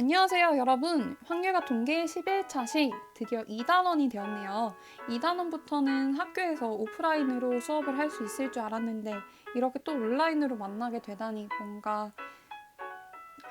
안녕하세요 여러분. 확률과 통계 11차시 드디어 2단원이 되었네요. 2단원부터는 학교에서 오프라인으로 수업을 할 수 있을 줄 알았는데 이렇게 또 온라인으로 만나게 되다니 뭔가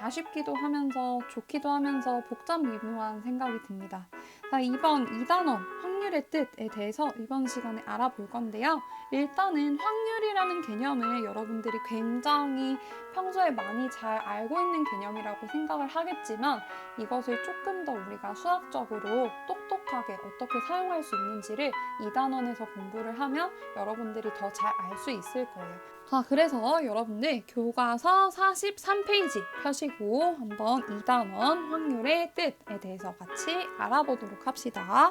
아쉽기도 하면서 좋기도 하면서 복잡미묘한 생각이 듭니다. 자, 이번 2단원 확률의 뜻에 대해서 이번 시간에 알아볼 건데요. 일단은 확률이라는 개념을 여러분들이 굉장히 평소에 많이 잘 알고 있는 개념이라고 생각을 하겠지만 이것을 조금 더 우리가 수학적으로 똑똑하게 어떻게 사용할 수 있는지를 2단원에서 공부를 하면 여러분들이 더 잘 알 수 있을 거예요. 자, 그래서 여러분들 교과서 43페이지 펴시고 한번 2단원 확률의 뜻에 대해서 같이 알아보도록 합시다.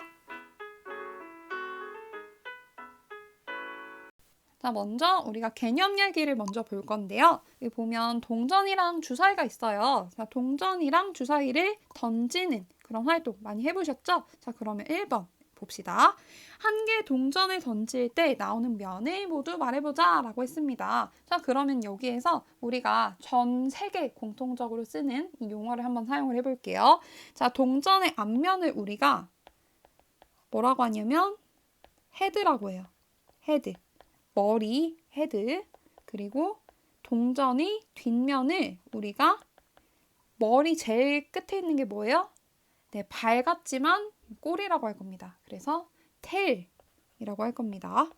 자, 먼저 우리가 개념 얘기를 먼저 볼 건데요. 여기 보면 동전이랑 주사위가 있어요. 자, 동전이랑 주사위를 던지는 그런 활동 많이 해보셨죠? 자, 그러면 1번 봅시다. 한 개 동전을 던질 때 나오는 면을 모두 말해보자 라고 했습니다. 자, 그러면 여기에서 우리가 전 세계 공통적으로 쓰는 이 용어를 한번 사용을 해볼게요. 자, 동전의 앞면을 우리가 뭐라고 하냐면 헤드라고 해요. 헤드. 머리, 헤드. 그리고 동전의 뒷면을 우리가 머리 제일 끝에 있는 게 뭐예요? 네, 발 같지만 꼬리라고 할 겁니다. 그래서 테일이라고 할 겁니다.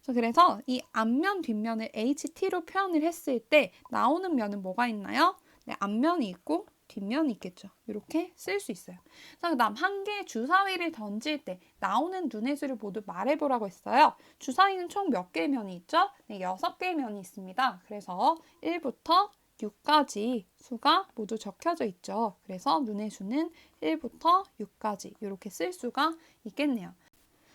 그래서 이 앞면, 뒷면을 HT로 표현을 했을 때 나오는 면은 뭐가 있나요? 네, 앞면이 있고 뒷면이 있겠죠. 이렇게 쓸 수 있어요. 자, 그다음 한 개의 주사위를 던질 때 나오는 눈의 수를 모두 말해보라고 했어요. 주사위는 총 몇 개의 면이 있죠? 네, 6개의 면이 있습니다. 그래서 1부터 6까지 수가 모두 적혀져 있죠. 그래서 눈의 수는 1부터 6까지 이렇게 쓸 수가 있겠네요.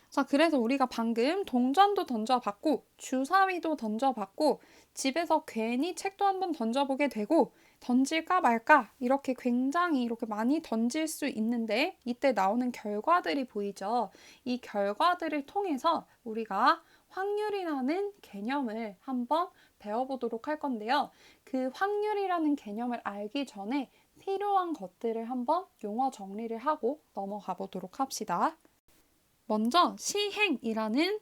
자, 그래서 우리가 방금 동전도 던져봤고 주사위도 던져봤고 집에서 괜히 책도 한번 던져보게 되고 던질까 말까 이렇게 굉장히 이렇게 많이 던질 수 있는데 이때 나오는 결과들이 보이죠. 이 결과들을 통해서 우리가 확률이라는 개념을 한번 배워보도록 할 건데요. 그 확률이라는 개념을 알기 전에 필요한 것들을 한번 용어 정리를 하고 넘어가 보도록 합시다. 먼저 시행이라는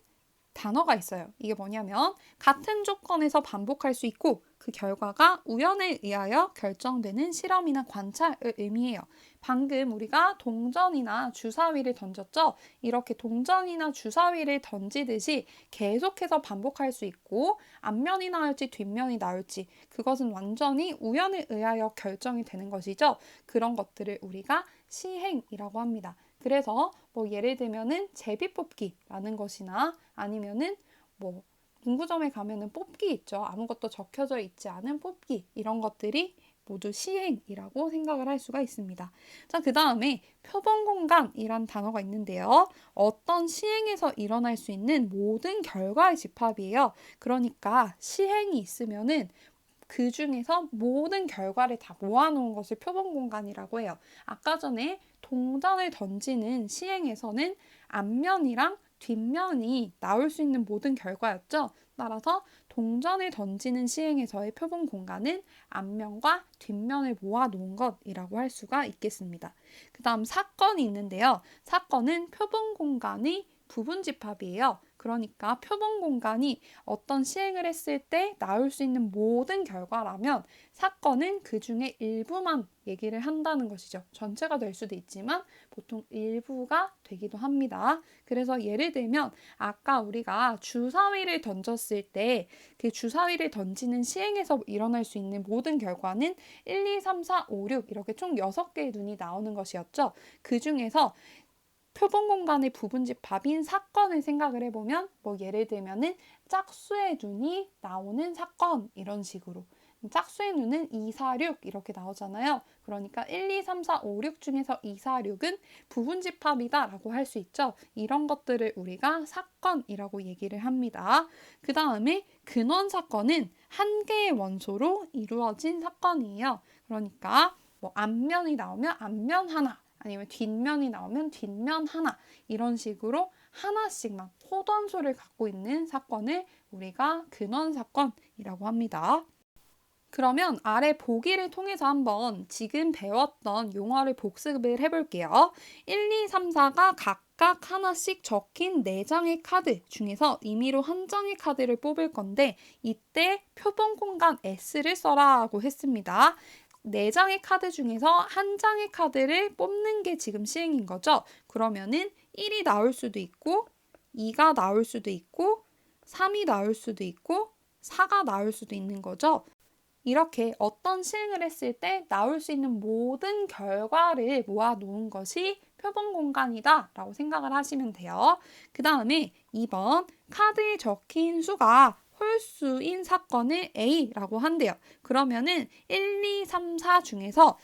단어가 있어요. 이게 뭐냐면 같은 조건에서 반복할 수 있고 그 결과가 우연에 의하여 결정되는 실험이나 관찰을 의미해요. 방금 우리가 동전이나 주사위를 던졌죠? 이렇게 동전이나 주사위를 던지듯이 계속해서 반복할 수 있고 앞면이 나올지 뒷면이 나올지 그것은 완전히 우연에 의하여 결정이 되는 것이죠. 그런 것들을 우리가 시행이라고 합니다. 그래서 뭐 예를 들면은 제비뽑기라는 것이나 아니면은 뭐 문구점에 가면은 뽑기 있죠. 아무것도 적혀져 있지 않은 뽑기 이런 것들이 모두 시행이라고 생각을 할 수가 있습니다. 자, 그 다음에 표본공간이란 단어가 있는데요. 어떤 시행에서 일어날 수 있는 모든 결과의 집합이에요. 그러니까 시행이 있으면은 그 중에서 모든 결과를 다 모아놓은 것을 표본공간이라고 해요. 아까 전에 동전을 던지는 시행에서는 앞면이랑 뒷면이 나올 수 있는 모든 결과였죠. 따라서 동전을 던지는 시행에서의 표본 공간은 앞면과 뒷면을 모아놓은 것이라고 할 수가 있겠습니다. 그 다음 사건이 있는데요. 사건은 표본 공간의 부분 집합이에요. 그러니까 표본 공간이 어떤 시행을 했을 때 나올 수 있는 모든 결과라면 사건은 그 중에 일부만 얘기를 한다는 것이죠. 전체가 될 수도 있지만 보통 일부가 되기도 합니다. 그래서 예를 들면 아까 우리가 주사위를 던졌을 때 그 주사위를 던지는 시행에서 일어날 수 있는 모든 결과는 1, 2, 3, 4, 5, 6 이렇게 총 6개의 눈이 나오는 것이었죠. 그 중에서 표본 공간의 부분집합인 사건을 생각을 해보면 뭐 예를 들면은 짝수의 눈이 나오는 사건 이런 식으로 짝수의 눈은 2, 4, 6 이렇게 나오잖아요. 그러니까 1, 2, 3, 4, 5, 6 중에서 2, 4, 6은 부분집합이다 라고 할 수 있죠. 이런 것들을 우리가 사건이라고 얘기를 합니다. 그 다음에 근원 사건은 한 개의 원소로 이루어진 사건이에요. 그러니까 뭐 앞면이 나오면 앞면 하나 아니면 뒷면이 나오면 뒷면 하나 이런 식으로 하나씩만 호던소를 갖고 있는 사건을 우리가 근원 사건이라고 합니다. 그러면 아래 보기를 통해서 한번 지금 배웠던 용어를 복습을 해볼게요. 1, 2, 3, 4가 각각 하나씩 적힌 4장의 카드 중에서 임의로 한 장의 카드를 뽑을 건데 이때 표본 공간 S를 써라고 했습니다. 4장의 카드 중에서 한 장의 카드를 뽑는 게 지금 시행인 거죠. 그러면은 1이 나올 수도 있고 2가 나올 수도 있고 3이 나올 수도 있고 4가 나올 수도 있는 거죠. 이렇게 어떤 시행을 했을 때 나올 수 있는 모든 결과를 모아놓은 것이 표본 공간이다 라고 생각을 하시면 돼요. 그 다음에 2번 카드에 적힌 수가 홀수인 사건을 A라고 한대요. 그러면은 1, 2, 3, 4 중에서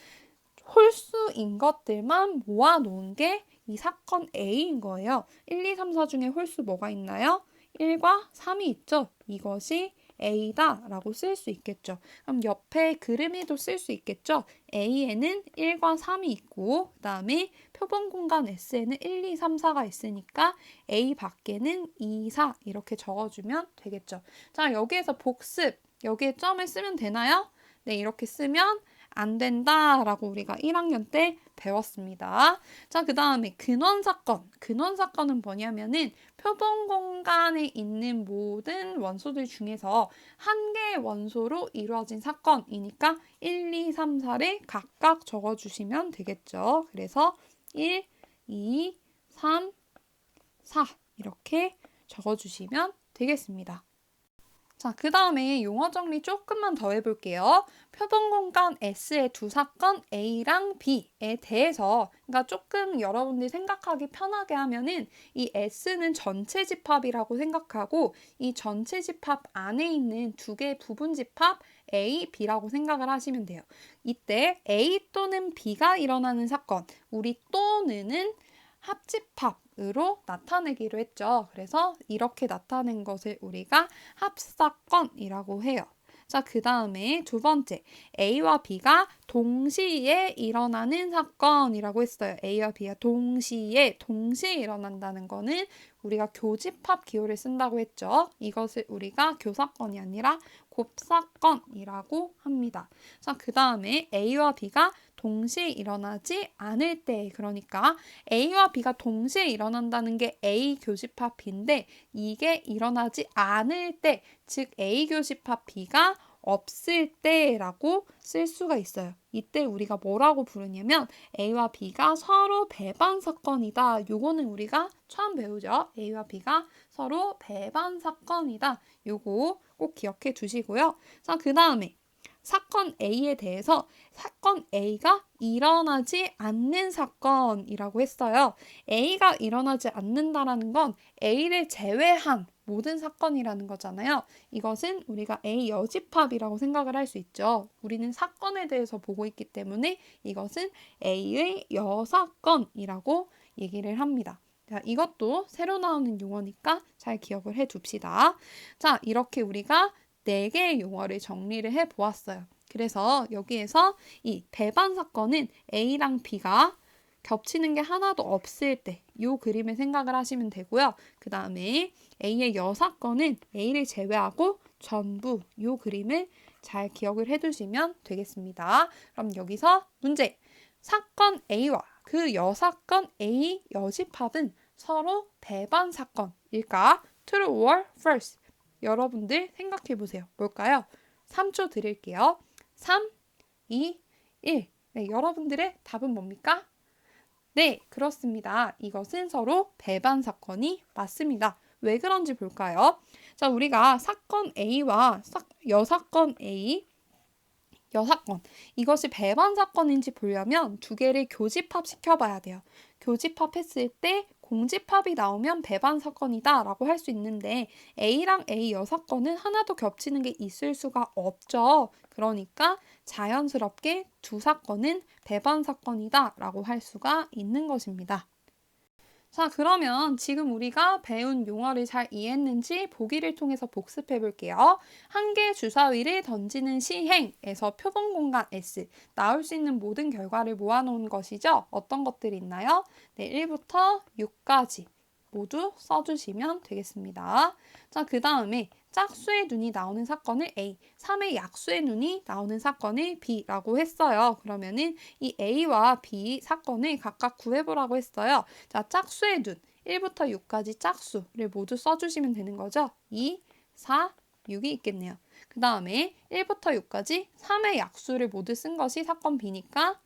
홀수인 것들만 모아놓은 게 이 사건 A인 거예요. 1, 2, 3, 4 중에 홀수 뭐가 있나요? 1과 3이 있죠. 이것이 A다 라고 쓸 수 있겠죠. 그럼 옆에 그림에도 쓸 수 있겠죠. A에는 1과 3이 있고 그 다음에 표본 공간 S에는 1, 2, 3, 4가 있으니까 A 밖에는 2, 4 이렇게 적어주면 되겠죠. 자, 여기에서 복습, 여기에 점을 쓰면 되나요? 네, 이렇게 쓰면 안 된다라고 우리가 1학년 때 배웠습니다. 자, 그 다음에 근원사건. 근원사건은 뭐냐면은 표본 공간에 있는 모든 원소들 중에서 한 개의 원소로 이루어진 사건이니까 1, 2, 3, 4를 각각 적어주시면 되겠죠. 그래서 1, 2, 3, 4 이렇게 적어주시면 되겠습니다. 자, 그 다음에 용어 정리 조금만 더 해볼게요. 표본 공간 S의 두 사건 A랑 B에 대해서 그러니까 조금 여러분들이 생각하기 편하게 하면은 이 S는 전체 집합이라고 생각하고 이 전체 집합 안에 있는 두 개의 부분 집합 A, B라고 생각을 하시면 돼요. 이때 A 또는 B가 일어나는 사건, 우리 또는은 합집합으로 나타내기로 했죠. 그래서 이렇게 나타낸 것을 우리가 합사건이라고 해요. 자, 그 다음에 두 번째, A와 B가 동시에 일어나는 사건이라고 했어요. A와 B가 동시에 일어난다는 거는 우리가 교집합 기호를 쓴다고 했죠. 이것을 우리가 교사건이 아니라 곱사건이라고 합니다. 자, 그 다음에 A와 B가 동시에 일어나지 않을 때, 그러니까 A와 B가 동시에 일어난다는 게 A 교집합 B인데 이게 일어나지 않을 때, 즉 A 교집합 B가 없을 때라고 쓸 수가 있어요. 이때 우리가 뭐라고 부르냐면 A와 B가 서로 배반 사건이다. 요거는 우리가 처음 배우죠. A와 B가 서로 배반 사건이다. 요거 꼭 기억해 두시고요. 자, 그 다음에 사건 A에 대해서 사건 A가 일어나지 않는 사건이라고 했어요. A가 일어나지 않는다라는 건 A를 제외한 모든 사건이라는 거잖아요. 이것은 우리가 A 여집합이라고 생각을 할 수 있죠. 우리는 사건에 대해서 보고 있기 때문에 이것은 A의 여사건이라고 얘기를 합니다. 자, 이것도 새로 나오는 용어니까 잘 기억을 해 둡시다. 자, 이렇게 우리가 4개의 용어를 정리를 해 보았어요. 그래서 여기에서 이 배반 사건은 A랑 B가 겹치는 게 하나도 없을 때 이 그림을 생각을 하시면 되고요. 그 다음에 A의 여사건은 A를 제외하고 전부 이 그림을 잘 기억을 해두시면 되겠습니다. 그럼 여기서 문제! 사건 A와 그 여사건 A 여집합은 서로 배반 사건일까? True or false? 여러분들 생각해 보세요. 뭘까요? 3초 드릴게요. 3, 2, 1. 네, 여러분들의 답은 뭡니까? 네, 그렇습니다. 이것은 서로 배반 사건이 맞습니다. 왜 그런지 볼까요? 자, 우리가 사건 A와 여사건 A, 여사건, 이것이 배반 사건인지 보려면 두 개를 교집합 시켜봐야 돼요. 교집합했을 때 공집합이 나오면 배반 사건이다 라고 할 수 있는데 A랑 A 여사건은 하나도 겹치는 게 있을 수가 없죠. 그러니까 자연스럽게 두 사건은 배반 사건이다 라고 할 수가 있는 것입니다. 자, 그러면 지금 우리가 배운 용어를 잘 이해했는지 보기를 통해서 복습해 볼게요. 한 개의 주사위를 던지는 시행에서 표본 공간 S, 나올 수 있는 모든 결과를 모아놓은 것이죠. 어떤 것들이 있나요? 네, 1부터 6까지 모두 써주시면 되겠습니다. 자, 그 다음에 짝수의 눈이 나오는 사건을 A, 3의 약수의 눈이 나오는 사건을 B라고 했어요. 그러면은 이 A와 B 사건을 각각 구해보라고 했어요. 자, 짝수의 눈, 1부터 6까지 짝수를 모두 써주시면 되는 거죠. 2, 4, 6이 있겠네요. 그 다음에 1부터 6까지 3의 약수를 모두 쓴 것이 사건 B니까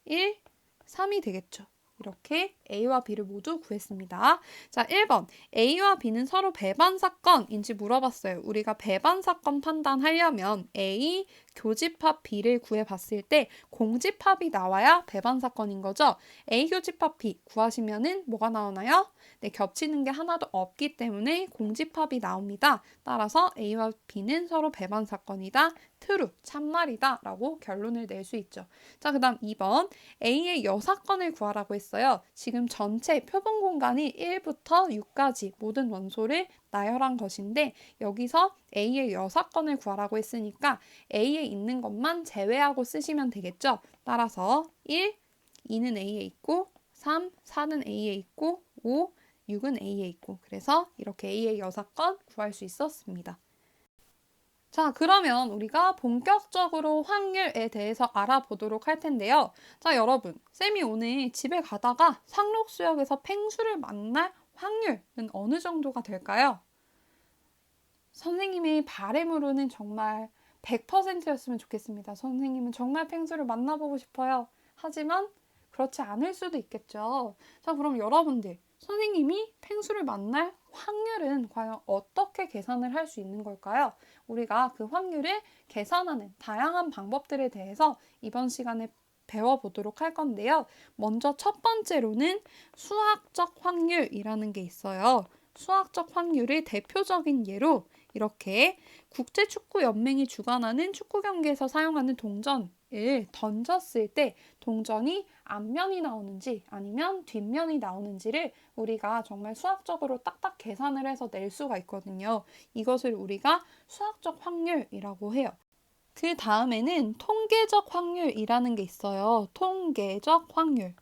1, 3이 되겠죠. 이렇게 A와 B를 모두 구했습니다. 자, 1번. A와 B는 서로 배반 사건인지 물어봤어요. 우리가 배반 사건 판단하려면 A 교집합 B를 구해봤을 때 공집합이 나와야 배반 사건인 거죠. A 교집합 B 구하시면은 뭐가 나오나요? 네, 겹치는 게 하나도 없기 때문에 공집합이 나옵니다. 따라서 A와 B는 서로 배반 사건이다. true, 참말이다 라고 결론을 낼 수 있죠. 자, 그 다음 2번. A의 여사건을 구하라고 했어요. 지금 전체 표본 공간이 1부터 6까지 모든 원소를 나열한 것인데 여기서 A의 여사건을 구하라고 했으니까 A에 있는 것만 제외하고 쓰시면 되겠죠. 따라서 1, 2는 A에 있고 3, 4는 A에 있고 5, 6은 A에 있고 그래서 이렇게 A의 여사건 구할 수 있었습니다. 자, 그러면 우리가 본격적으로 확률에 대해서 알아보도록 할 텐데요. 자, 여러분, 쌤이 오늘 집에 가다가 상록수역에서 펭수를 만날 확률은 어느 정도가 될까요? 선생님의 바람으로는 정말 100%였으면 좋겠습니다. 선생님은 정말 펭수를 만나보고 싶어요. 하지만 그렇지 않을 수도 있겠죠. 자, 그럼 여러분들, 선생님이 펭수를 만날 확률은 과연 어떻게 계산을 할 수 있는 걸까요? 우리가 그 확률을 계산하는 다양한 방법들에 대해서 이번 시간에 배워보도록 할 건데요. 먼저 첫 번째로는 수학적 확률이라는 게 있어요. 수학적 확률의 대표적인 예로 이렇게 국제축구연맹이 주관하는 축구 경기에서 사용하는 동전을 던졌을 때 동전이 앞면이 나오는지 아니면 뒷면이 나오는지를 우리가 정말 수학적으로 딱딱 계산을 해서 낼 수가 있거든요. 이것을 우리가 수학적 확률이라고 해요. 그 다음에는 통계적 확률이라는 게 있어요. 통계적 확률.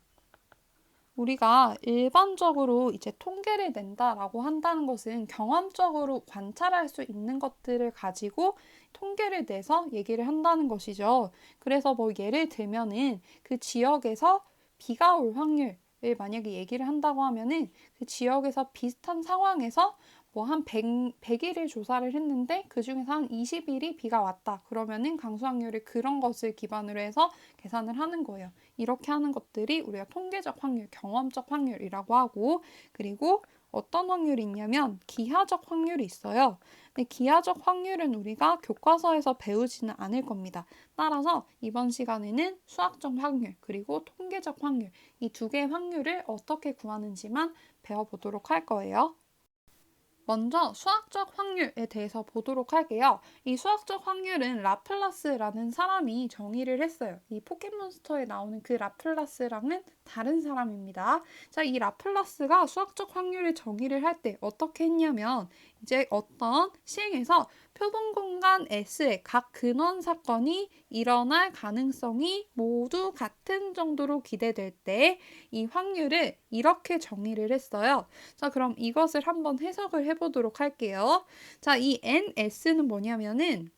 우리가 일반적으로 이제 통계를 낸다라고 한다는 것은 경험적으로 관찰할 수 있는 것들을 가지고 통계를 내서 얘기를 한다는 것이죠. 그래서 뭐 예를 들면은 그 지역에서 비가 올 확률을 만약에 얘기를 한다고 하면은 그 지역에서 비슷한 상황에서 뭐 한 100일을 조사를 했는데 그 중에서 한 20일이 비가 왔다. 그러면은 강수 확률을 그런 것을 기반으로 해서 계산을 하는 거예요. 이렇게 하는 것들이 우리가 통계적 확률, 경험적 확률이라고 하고 그리고 어떤 확률이 있냐면 기하적 확률이 있어요. 근데 기하적 확률은 우리가 교과서에서 배우지는 않을 겁니다. 따라서 이번 시간에는 수학적 확률 그리고 통계적 확률 이 두 개의 확률을 어떻게 구하는지만 배워보도록 할 거예요. 먼저 수학적 확률에 대해서 보도록 할게요. 이 수학적 확률은 라플라스라는 사람이 정의를 했어요. 이 포켓몬스터에 나오는 그 라플라스랑은 다른 사람입니다. 자, 이 라플라스가 수학적 확률을 정의를 할 때 어떻게 했냐면 이제 어떤 시행에서 표본 공간 S의 각 근원 사건이 일어날 가능성이 모두 같은 정도로 기대될 때 이 확률을 이렇게 정의를 했어요. 자, 그럼 이것을 한번 해석을 해보도록 할게요. 자, 이 NS는 뭐냐면은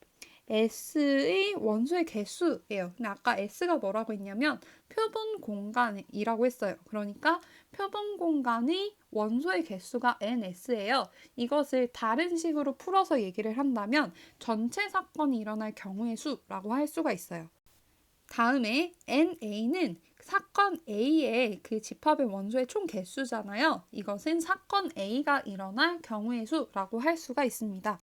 S의 원소의 개수예요. 근데 아까 S가 뭐라고 했냐면 표본 공간이라고 했어요. 그러니까 표본 공간의 원소의 개수가 NS예요. 이것을 다른 식으로 풀어서 얘기를 한다면 전체 사건이 일어날 경우의 수라고 할 수가 있어요. 다음에 NA는 사건 A의 그 집합의 원소의 총 개수잖아요. 이것은 사건 A가 일어날 경우의 수라고 할 수가 있습니다.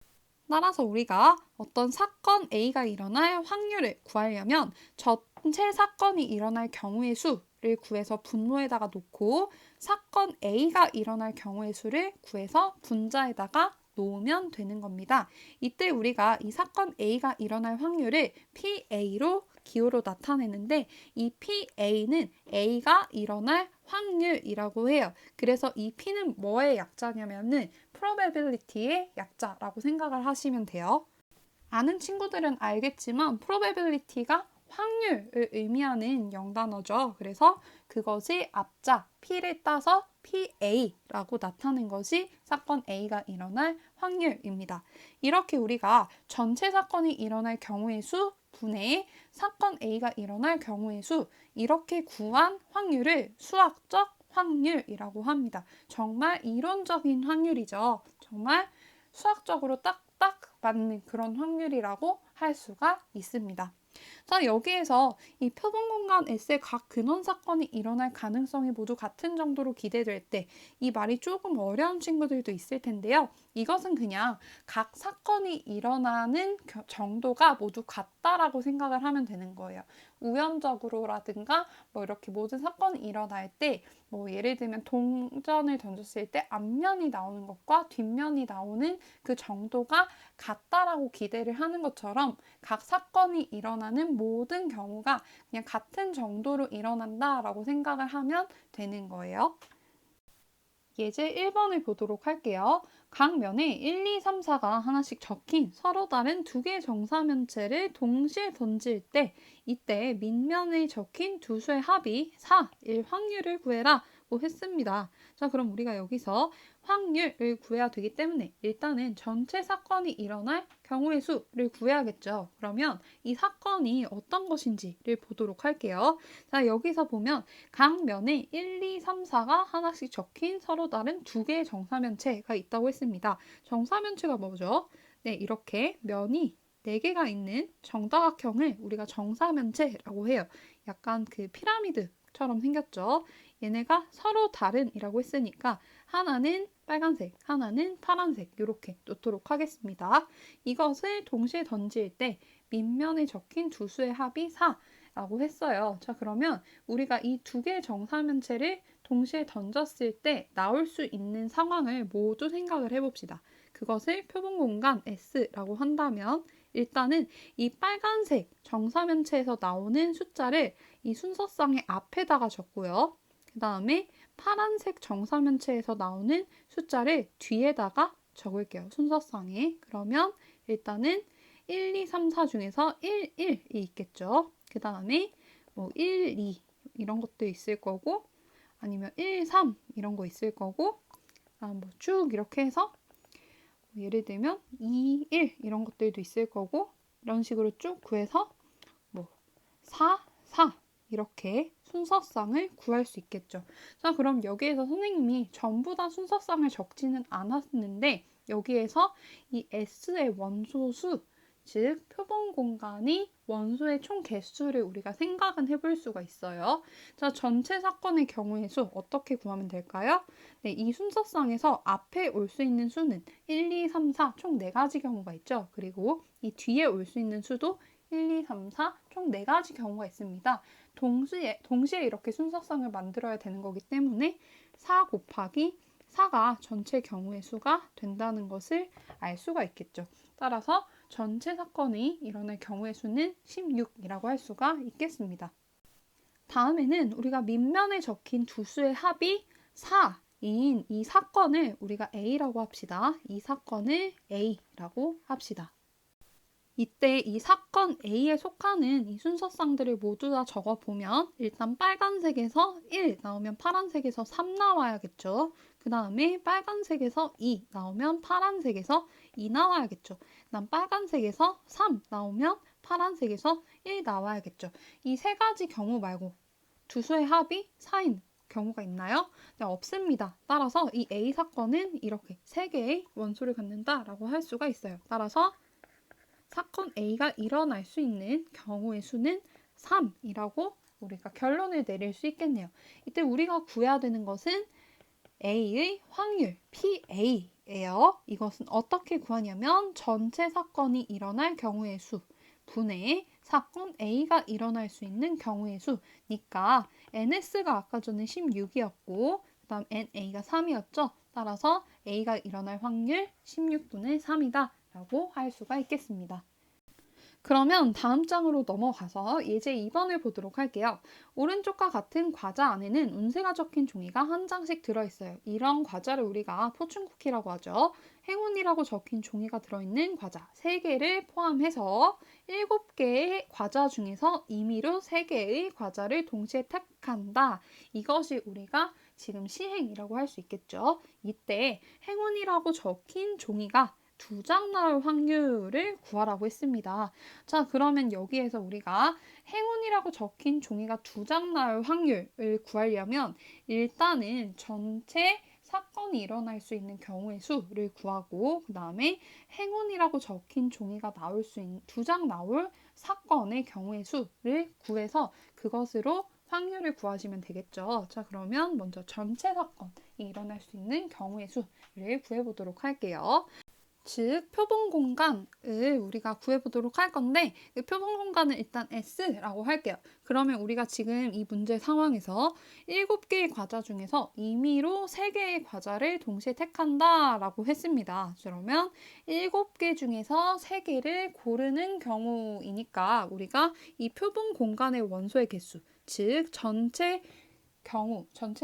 따라서 우리가 어떤 사건 A가 일어날 확률을 구하려면 전체 사건이 일어날 경우의 수를 구해서 분모에다가 놓고 사건 A가 일어날 경우의 수를 구해서 분자에다가 놓으면 되는 겁니다. 이때 우리가 이 사건 A가 일어날 확률을 PA로 기호로 나타내는데 이 PA는 A가 일어날 확률이라고 해요. 그래서 이 P는 뭐의 약자냐면은 probability의 약자라고 생각을 하시면 돼요. 아는 친구들은 알겠지만 probability가 확률을 의미하는 영단어죠. 그래서 그것이 앞자 P를 따서 PA라고 나타낸 것이 사건 A가 일어날 확률입니다. 이렇게 우리가 전체 사건이 일어날 경우의 수 분의 사건 A가 일어날 경우의 수 이렇게 구한 확률을 수학적 확률이라고 합니다. 정말 이론적인 확률이죠. 정말 수학적으로 딱딱 맞는 그런 확률이라고 할 수가 있습니다. 자, 여기에서 이 표본공간 S의 각 근원 사건이 일어날 가능성이 모두 같은 정도로 기대될 때 이 말이 조금 어려운 친구들도 있을 텐데요. 이것은 그냥 각 사건이 일어나는 정도가 모두 같다라고 생각을 하면 되는 거예요. 우연적으로라든가 뭐 이렇게 모든 사건이 일어날 때 뭐 예를 들면 동전을 던졌을 때 앞면이 나오는 것과 뒷면이 나오는 그 정도가 같다라고 기대를 하는 것처럼 각 사건이 일어나는 모든 경우가 그냥 같은 정도로 일어난다라고 생각을 하면 되는 거예요. 예제 1번을 보도록 할게요. 각 면에 1, 2, 3, 4가 하나씩 적힌 서로 다른 두 개의 정사면체를 동시에 던질 때 이때 밑면에 적힌 두 수의 합이 4일 확률을 구해라 고 했습니다. 자, 그럼 우리가 여기서 확률을 구해야 되기 때문에 일단은 전체 사건이 일어날 경우의 수를 구해야겠죠. 그러면 이 사건이 어떤 것인지를 보도록 할게요. 자, 여기서 보면 각 면에 1, 2, 3, 4가 하나씩 적힌 서로 다른 두 개의 정사면체가 있다고 했습니다. 정사면체가 뭐죠? 네, 이렇게 면이 4개가 있는 정다각형을 우리가 정사면체라고 해요. 약간 그 피라미드처럼 생겼죠. 얘네가 서로 다른이라고 했으니까 하나는 빨간색, 하나는 파란색 이렇게 놓도록 하겠습니다. 이것을 동시에 던질 때 밑면에 적힌 두 수의 합이 4라고 했어요. 자, 그러면 우리가 이 두 개의 정사면체를 동시에 던졌을 때 나올 수 있는 상황을 모두 생각을 해봅시다. 그것을 표본공간 S라고 한다면 일단은 이 빨간색 정사면체에서 나오는 숫자를 이 순서상의 앞에다가 적고요. 그 다음에 파란색 정사면체에서 나오는 숫자를 뒤에다가 적을게요. 순서상에. 그러면 일단은 1, 2, 3, 4 중에서 1, 1이 있겠죠. 그 다음에 뭐 1, 2 이런 것도 있을 거고 아니면 1, 3 이런 거 있을 거고 뭐 쭉 이렇게 해서 예를 들면 2, 1 이런 것들도 있을 거고 이런 식으로 쭉 구해서 뭐 4, 4 이렇게 순서상을 구할 수 있겠죠. 자, 그럼 여기에서 선생님이 전부 다 순서상을 적지는 않았는데 여기에서 이 S의 원소수, 즉 표본 공간이 원소의 총 개수를 우리가 생각은 해볼 수가 있어요. 자, 전체 사건의 경우의 수 어떻게 구하면 될까요? 네, 이 순서상에서 앞에 올 수 있는 수는 1, 2, 3, 4 총 4가지 경우가 있죠. 그리고 이 뒤에 올 수 있는 수도 1, 2, 3, 4 총 4가지 경우가 있습니다. 동시에 이렇게 순서상을 만들어야 되는 거기 때문에 4 곱하기 4가 전체 경우의 수가 된다는 것을 알 수가 있겠죠. 따라서 전체 사건이 일어날 경우의 수는 16이라고 할 수가 있겠습니다. 다음에는 우리가 밑면에 적힌 두 수의 합이 4인 이 사건을 우리가 A라고 합시다. 이 사건을 A라고 합시다. 이때 이 사건 A에 속하는 이 순서상들을 모두 다 적어보면 일단 빨간색에서 1 나오면 파란색에서 3 나와야겠죠. 그 다음에 빨간색에서 2 나오면 파란색에서 2 나와야겠죠. 그다음 빨간색에서 3 나오면 파란색에서 1 나와야겠죠. 이 세 가지 경우 말고 두 수의 합이 4인 경우가 있나요? 네, 없습니다. 따라서 이 A 사건은 이렇게 3개의 원소를 갖는다라고 할 수가 있어요. 따라서 사건 A가 일어날 수 있는 경우의 수는 3이라고 우리가 결론을 내릴 수 있겠네요. 이때 우리가 구해야 되는 것은 A의 확률, PA예요. 이것은 어떻게 구하냐면 전체 사건이 일어날 경우의 수 분의 사건 A가 일어날 수 있는 경우의 수니까 NS가 아까 전에 16이었고 그 다음 NA가 3이었죠. 따라서 A가 일어날 확률 16분의 3이다. 라고 할 수가 있겠습니다. 그러면 다음 장으로 넘어가서 예제 2번을 보도록 할게요. 오른쪽과 같은 과자 안에는 운세가 적힌 종이가 한 장씩 들어있어요. 이런 과자를 우리가 포춘쿠키라고 하죠. 행운이라고 적힌 종이가 들어있는 과자 3개를 포함해서 7개의 과자 중에서 임의로 3개의 과자를 동시에 택한다. 이것이 우리가 지금 시행이라고 할 수 있겠죠. 이때 행운이라고 적힌 종이가 2장 나올 확률을 구하라고 했습니다. 자, 그러면 여기에서 우리가 행운이라고 적힌 종이가 2장 나올 확률을 구하려면 일단은 전체 사건이 일어날 수 있는 경우의 수를 구하고 그 다음에 행운이라고 적힌 종이가 나올 수 있는 2장 나올 사건의 경우의 수를 구해서 그것으로 확률을 구하시면 되겠죠. 자, 그러면 먼저 전체 사건이 일어날 수 있는 경우의 수를 구해보도록 할게요. 즉, 표본 공간을 우리가 구해보도록 할 건데 그 표본 공간은 일단 S라고 할게요. 그러면 우리가 지금 이 문제 상황에서 7개의 과자 중에서 임의로 3개의 과자를 동시에 택한다 라고 했습니다. 그러면 7개 중에서 3개를 고르는 경우이니까 우리가 이 표본 공간의 원소의 개수, 즉 전체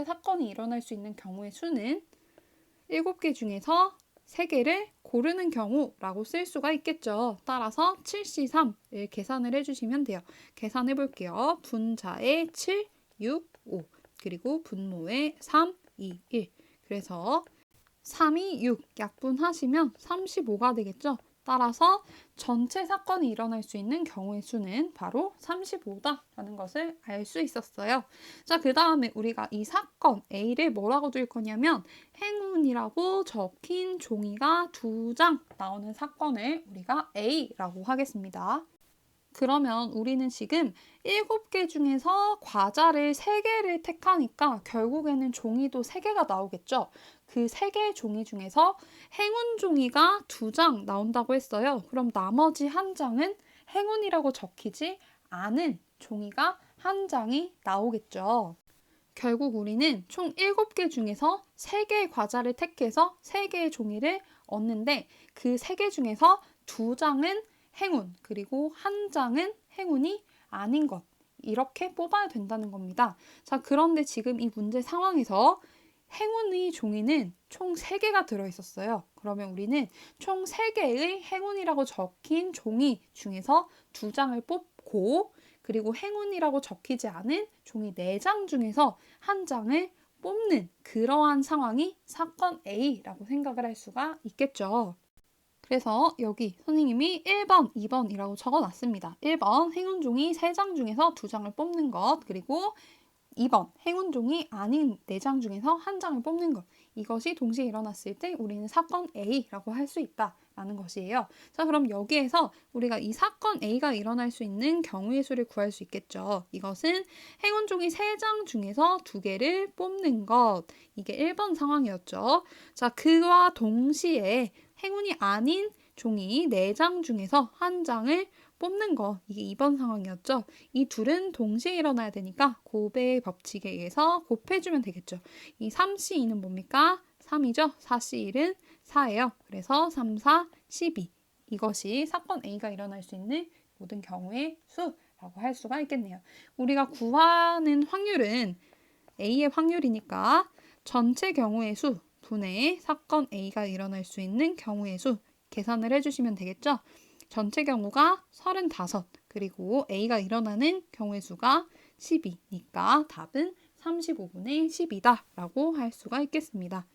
사건이 일어날 수 있는 경우의 수는 7개 중에서 3개를 고르는 경우라고 쓸 수가 있겠죠. 따라서 7C3을 계산을 해주시면 돼요. 계산해 볼게요. 분자에 7, 6, 5 그리고 분모에 3, 2, 1 그래서 3이 6 약분하시면 35가 되겠죠. 따라서 전체 사건이 일어날 수 있는 경우의 수는 바로 35다라는 것을 알 수 있었어요. 자, 그 다음에 우리가 이 사건 A를 뭐라고 줄 거냐면 행운이라고 적힌 종이가 2장 나오는 사건을 우리가 A라고 하겠습니다. 그러면 우리는 지금 7개 중에서 과자를 3개를 택하니까 결국에는 종이도 3개가 나오겠죠. 그 3개의 종이 중에서 행운 종이가 2장 나온다고 했어요. 그럼 나머지 1장은 행운이라고 적히지 않은 종이가 1장이 나오겠죠. 결국 우리는 총 7개 중에서 3개의 과자를 택해서 3개의 종이를 얻는데 그 3개 중에서 2장은 행운, 그리고 1장은 행운이 아닌 것. 이렇게 뽑아야 된다는 겁니다. 자, 그런데 지금 이 문제 상황에서 행운의 종이는 총 3개가 들어있었어요. 그러면 우리는 총 3개의 행운이라고 적힌 종이 중에서 2장을 뽑고 그리고 행운이라고 적히지 않은 종이 4장 중에서 1장을 뽑는 그러한 상황이 사건 A라고 생각을 할 수가 있겠죠. 그래서 여기 선생님이 1번, 2번이라고 적어놨습니다. 1번 행운 종이 3장 중에서 2장을 뽑는 것, 그리고 2번 행운 종이 아닌 4장 중에서 1장을 뽑는 것. 이것이 동시에 일어났을 때 우리는 사건 A라고 할 수 있다라는 것이에요. 자, 그럼 여기에서 우리가 이 사건 A가 일어날 수 있는 경우의 수를 구할 수 있겠죠. 이것은 행운 종이 3장 중에서 2개를 뽑는 것. 이게 1번 상황이었죠. 자, 그와 동시에 행운이 아닌 종이 4장 중에서 1장을 뽑는 거, 이게 2번 상황이었죠. 이 둘은 동시에 일어나야 되니까 곱의 법칙에 의해서 곱해주면 되겠죠. 이 3C2는 뭡니까? 3이죠. 4C1은 4예요. 그래서 3, 4, 12. 이것이 사건 A가 일어날 수 있는 모든 경우의 수라고 할 수가 있겠네요. 우리가 구하는 확률은 A의 확률이니까 전체 경우의 수 분의 사건 A가 일어날 수 있는 경우의 수 계산을 해주시면 되겠죠. 전체 경우가 35, 그리고 A가 일어나는 경우의 수가 12니까 답은 35분의 10이다 라고 할 수가 있겠습니다.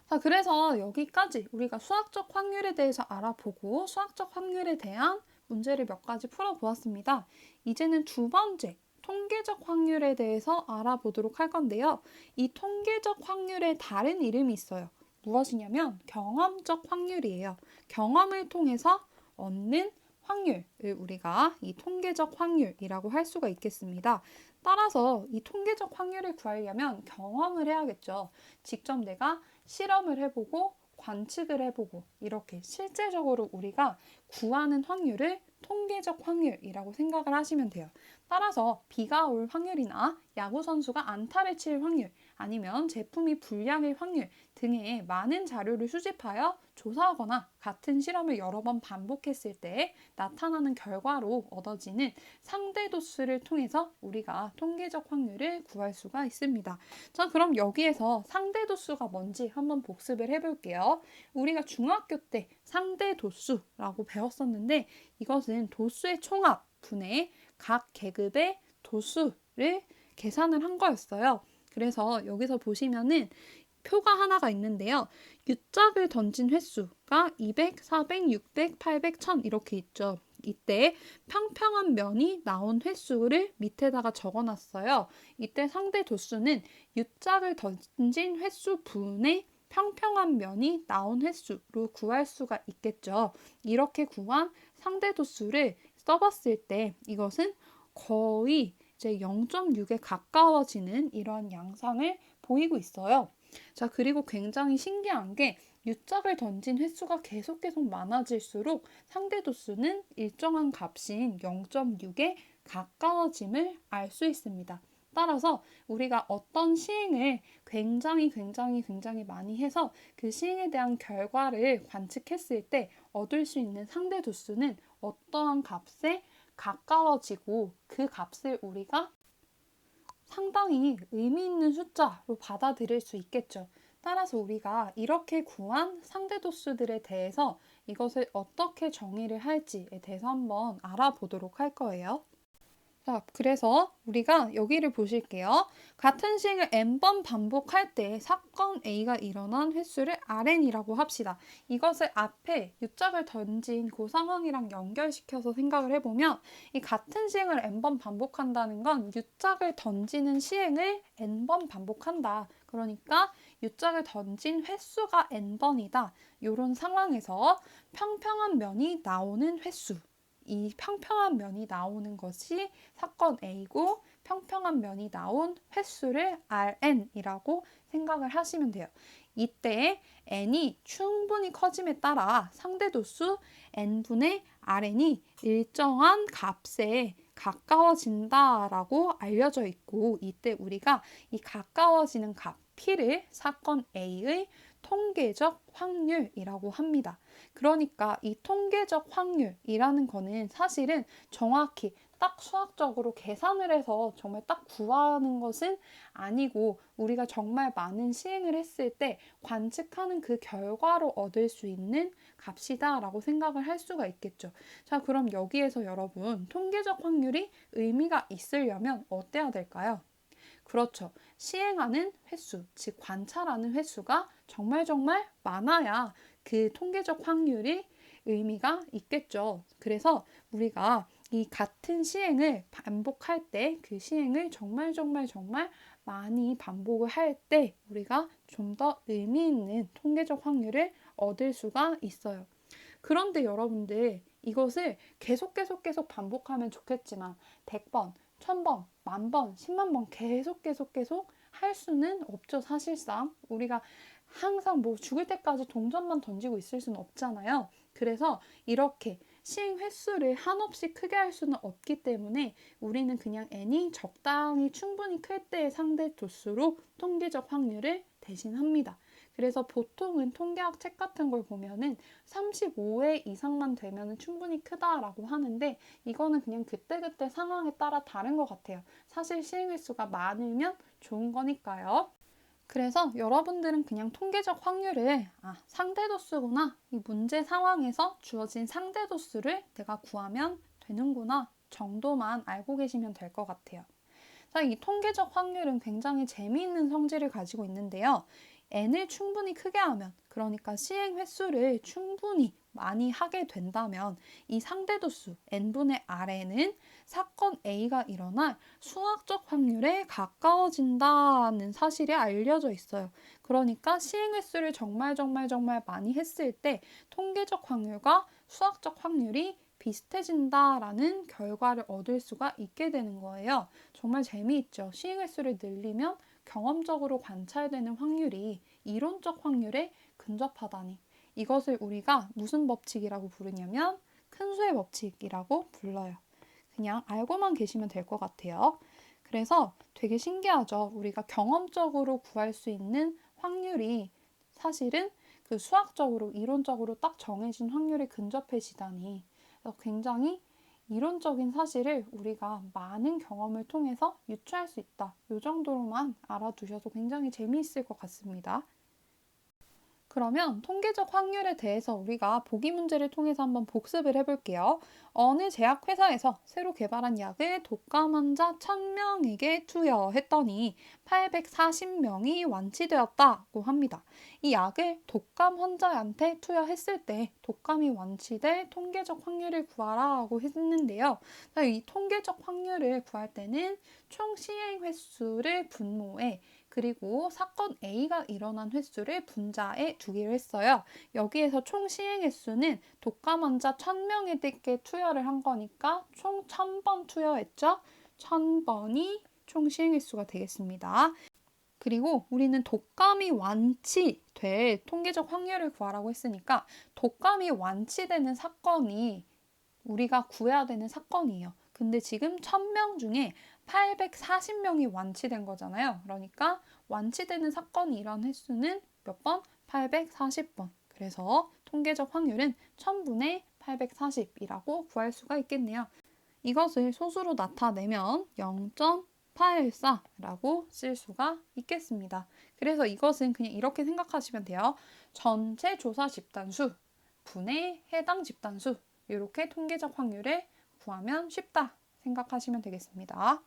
자, 그래서 여기까지 우리가 수학적 확률에 대해서 알아보고 수학적 확률에 대한 문제를 몇 가지 풀어보았습니다. 이제는 두 번째, 통계적 확률에 대해서 알아보도록 할 건데요. 이 통계적 확률에 다른 이름이 있어요. 무엇이냐면 경험적 확률이에요. 경험을 통해서 얻는 확률을 우리가 이 통계적 확률이라고 할 수가 있겠습니다. 따라서 이 통계적 확률을 구하려면 경험을 해야겠죠. 직접 내가 실험을 해보고 관측을 해보고 이렇게 실제적으로 우리가 구하는 확률을 통계적 확률이라고 생각을 하시면 돼요. 따라서 비가 올 확률이나 야구 선수가 안타를 칠 확률, 아니면 제품이 불량일 확률 등의 많은 자료를 수집하여 조사하거나 같은 실험을 여러 번 반복했을 때 나타나는 결과로 얻어지는 상대도수를 통해서 우리가 통계적 확률을 구할 수가 있습니다. 자, 그럼 여기에서 상대도수가 뭔지 한번 복습을 해볼게요. 우리가 중학교 때 상대도수라고 배웠었는데 이것은 도수의 총합 분의 각 계급의 도수를 계산을 한 거였어요. 그래서 여기서 보시면은 표가 하나가 있는데요. U짝을 던진 횟수가 200, 400, 600, 800, 1000 이렇게 있죠. 이때 평평한 면이 나온 횟수를 밑에다가 적어놨어요. 이때 상대 도수는 U짝을 던진 횟수 분의 평평한 면이 나온 횟수로 구할 수가 있겠죠. 이렇게 구한 상대 도수를 써봤을 때 이것은 거의 이제 0.6에 가까워지는 이러한 양상을 보이고 있어요. 자, 그리고 굉장히 신기한 게 U짝을 던진 횟수가 계속 많아질수록 상대 도수는 일정한 값인 0.6에 가까워짐을 알 수 있습니다. 따라서 우리가 어떤 시행을 굉장히 많이 해서 그 시행에 대한 결과를 관측했을 때 얻을 수 있는 상대 도수는 어떠한 값에 가까워지고 그 값을 우리가 상당히 의미 있는 숫자로 받아들일 수 있겠죠. 따라서 우리가 이렇게 구한 상대도수들에 대해서 이것을 어떻게 정의를 할지에 대해서 한번 알아보도록 할 거예요. 자, 그래서 우리가 여기를 보실게요. 같은 시행을 n번 반복할 때 사건 A가 일어난 횟수를 Rn이라고 합시다. 이것을 앞에 U짝을 던진 그 상황이랑 연결시켜서 생각을 해보면 이 같은 시행을 n번 반복한다는 건 U짝을 던지는 시행을 n번 반복한다. 그러니까 U짝을 던진 횟수가 n번이다. 이런 상황에서 평평한 면이 나오는 횟수. 이 평평한 면이 나오는 것이 사건 A고 평평한 면이 나온 횟수를 Rn이라고 생각을 하시면 돼요. 이때 n이 충분히 커짐에 따라 상대도수 n분의 Rn이 일정한 값에 가까워진다라고 알려져 있고 이때 우리가 이 가까워지는 값 P를 사건 A의 통계적 확률이라고 합니다. 그러니까 이 통계적 확률이라는 거는 사실은 정확히 딱 수학적으로 계산을 해서 정말 딱 구하는 것은 아니고 우리가 정말 많은 시행을 했을 때 관측하는 그 결과로 얻을 수 있는 값이다라고 생각을 할 수가 있겠죠. 자, 그럼 여기에서 여러분 통계적 확률이 의미가 있으려면 어때야 될까요? 그렇죠. 시행하는 횟수, 즉 관찰하는 횟수가 정말 많아야 그 통계적 확률이 의미가 있겠죠. 그래서 우리가 이 같은 시행을 반복할 때 그 시행을 정말 많이 반복을 할 때 우리가 좀 더 의미 있는 통계적 확률을 얻을 수가 있어요. 그런데 여러분들 이것을 계속 반복하면 좋겠지만 100번, 1000번, 10,000번, 10만 번 계속 할 수는 없죠. 사실상 우리가 항상 뭐 죽을 때까지 동전만 던지고 있을 수는 없잖아요. 그래서 이렇게 시행 횟수를 한없이 크게 할 수는 없기 때문에 우리는 그냥 n이 적당히 충분히 클 때의 상대 도수로 통계적 확률을 대신합니다. 그래서 보통은 통계학 책 같은 걸 보면은 35회 이상만 되면 충분히 크다라고 하는데 이거는 그냥 그때그때 상황에 따라 다른 것 같아요. 사실 시행 횟수가 많으면 좋은 거니까요. 그래서 여러분들은 그냥 통계적 확률을 상대도수구나. 이 문제 상황에서 주어진 상대도수를 내가 구하면 되는구나 정도만 알고 계시면 될 것 같아요. 자, 이 통계적 확률은 굉장히 재미있는 성질을 가지고 있는데요. n을 충분히 크게 하면, 그러니까 시행 횟수를 충분히 많이 하게 된다면 이 상대도수 n분의 Rn은 사건 A가 일어날 수학적 확률에 가까워진다는 사실이 알려져 있어요. 그러니까 시행 횟수를 정말 많이 했을 때 통계적 확률과 수학적 확률이 비슷해진다라는 결과를 얻을 수가 있게 되는 거예요. 정말 재미있죠. 시행 횟수를 늘리면 경험적으로 관찰되는 확률이 이론적 확률에 근접하다니. 이것을 우리가 무슨 법칙이라고 부르냐면 큰 수의 법칙이라고 불러요. 그냥 알고만 계시면 될 것 같아요. 그래서 되게 신기하죠. 우리가 경험적으로 구할 수 있는 확률이 사실은 그 수학적으로, 이론적으로 딱 정해진 확률에 근접해지다니. 그래서 굉장히 이론적인 사실을 우리가 많은 경험을 통해서 유추할 수 있다. 이 정도로만 알아두셔도 굉장히 재미있을 것 같습니다. 그러면 통계적 확률에 대해서 우리가 보기 문제를 통해서 한번 복습을 해볼게요. 어느 제약회사에서 새로 개발한 약을 독감 환자 1000명에게 투여했더니 840명이 완치되었다고 합니다. 이 약을 독감 환자한테 투여했을 때 독감이 완치될 통계적 확률을 구하라고 했는데요. 이 통계적 확률을 구할 때는 총 시행 횟수를 분모해 그리고 사건 A가 일어난 횟수를 분자에 두기로 했어요. 여기에서 총 시행 횟수는 독감 환자 1000명에게 투여를 한 거니까 총 1000번 투여했죠. 1000번이 총 시행 횟수가 되겠습니다. 그리고 우리는 독감이 완치될 통계적 확률을 구하라고 했으니까 독감이 완치되는 사건이 우리가 구해야 되는 사건이에요. 근데 지금 1000명 중에 840명이 완치된 거잖아요. 그러니까 완치되는 사건이 일어난 횟수는 몇 번? 840번. 그래서 통계적 확률은 1000분의 840이라고 구할 수가 있겠네요. 이것을 소수로 나타내면 0.84라고 쓸 수가 있겠습니다. 그래서 이것은 그냥 이렇게 생각하시면 돼요. 전체 조사 집단수 분의 해당 집단수 이렇게 통계적 확률을 구하면 쉽다 생각하시면 되겠습니다.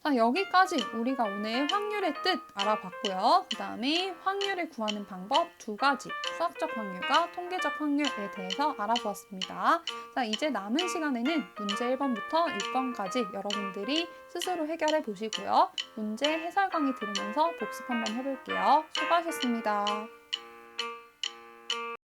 자, 여기까지 우리가 오늘 확률의 뜻 알아봤고요. 그 다음에 확률을 구하는 방법 2가지, 수학적 확률과 통계적 확률에 대해서 알아보았습니다. 자, 이제 남은 시간에는 문제 1번부터 6번까지 여러분들이 스스로 해결해 보시고요. 문제 해설 강의 들으면서 복습 한번 해볼게요. 수고하셨습니다.